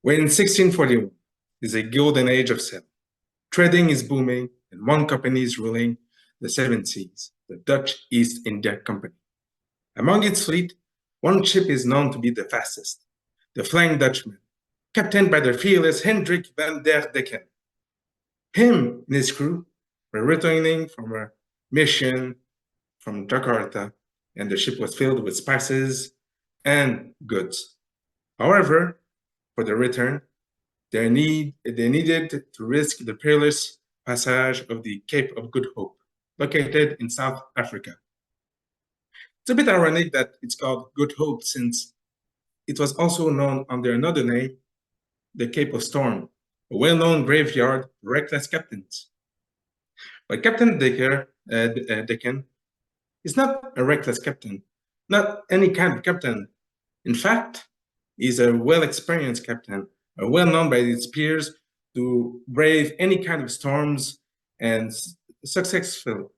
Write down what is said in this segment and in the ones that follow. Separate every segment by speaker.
Speaker 1: We're in 1641. It's a golden age of sail. Trading is booming, and one company is ruling the seven seas, the Dutch East India Company. Among its fleet, one ship is known to be the fastest, the Flying Dutchman, captained by the fearless Hendrik van der Decken. Him and his crew were returning from a mission from Jakarta, and the ship was filled with spices and goods. However, for the return, they needed to risk the perilous passage of the Cape of Good Hope, located in South Africa. It's a bit ironic that it's called Good Hope since it was also known under another name, the Cape of Storm, a well-known graveyard for reckless captains. But Captain Decken is not a reckless captain, not any kind of captain. In fact, he's a well-experienced captain, well-known by his peers to brave any kind of storms and successful.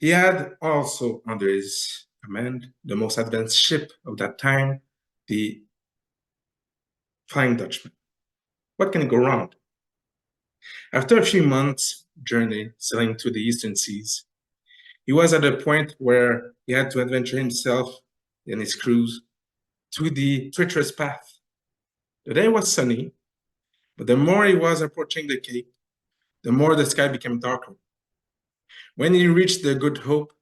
Speaker 1: He had also under his command the most advanced ship of that time, the Flying Dutchman. What can go wrong? After a few months' journey sailing to the eastern seas, he was at a point where he had to adventure himself and his crews through the treacherous path. The day was sunny, but the more he was approaching the cape, the more the sky became darker. When he reached the Good Hope,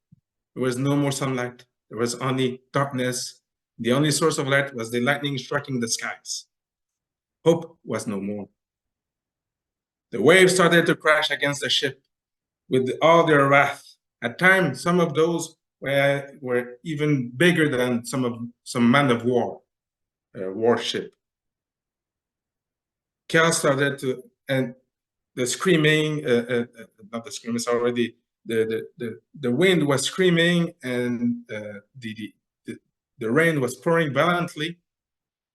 Speaker 1: there was no more sunlight. There was only darkness. The only source of light was the lightning striking the skies. Hope was no more. The waves started to crash against the ship with all their wrath. At times, some of those were even bigger than some man of war, warship. Chaos started to, and the screaming, not the screaming, sorry, the wind was screaming and the rain was pouring violently.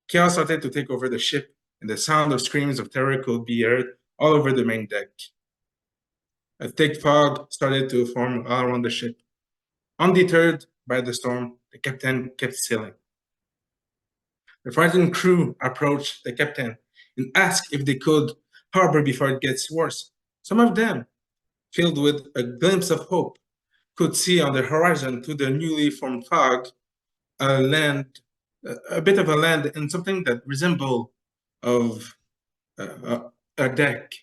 Speaker 1: Chaos started to take over the ship, and the sound of screams of terror could be heard all over the main deck. A thick fog started to form all around the ship. Undeterred by the storm, the captain kept sailing. The frightened crew approached the captain and asked if they could harbor before it gets worse. Some of them, filled with a glimpse of hope, could see on the horizon through the newly formed fog a bit of a land and something that resembled of a deck,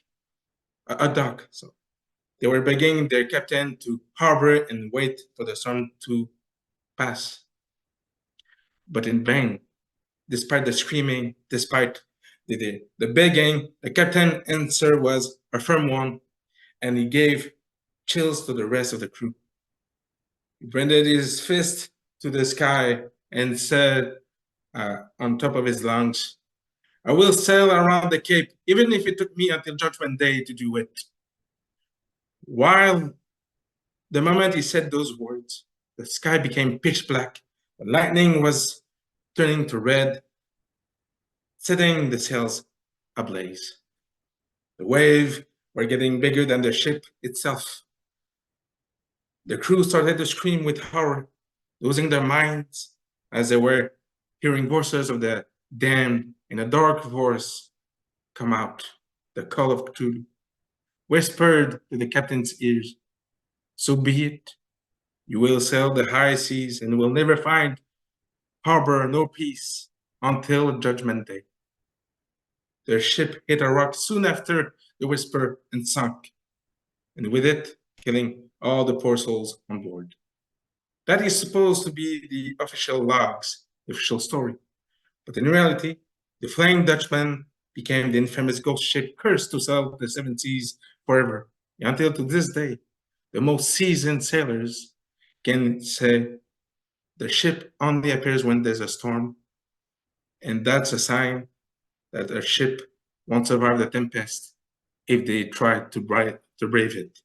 Speaker 1: a dock. So they were begging their captain to harbor and wait for the storm to pass. But in vain, despite the screaming, despite the begging, the captain's answer was a firm one, and he gave chills to the rest of the crew. He pointed his fist to the sky and said on top of his lungs, "I will sail around the Cape, even if it took me until Judgment Day to do it." While the moment he said those words, the sky became pitch black. The lightning was turning to red, setting the sails ablaze. The waves were getting bigger than the ship itself. The crew started to scream with horror, losing their minds as they were hearing voices of the damned and a dark voice come out. The call of Cthulhu whispered to the captain's ears, "So be it. You will sail the high seas and will never find harbor nor peace until Judgment Day." Their ship hit a rock soon after the whisper and sunk, and with it, killing all the poor souls on board. That is supposed to be the official logs, the official story. But in reality, the Flying Dutchman became the infamous ghost ship cursed to sail the seven seas forever. Until to this day, the most seasoned sailors can say the ship only appears when there's a storm, and that's a sign that a ship won't survive the tempest if they try to brave it.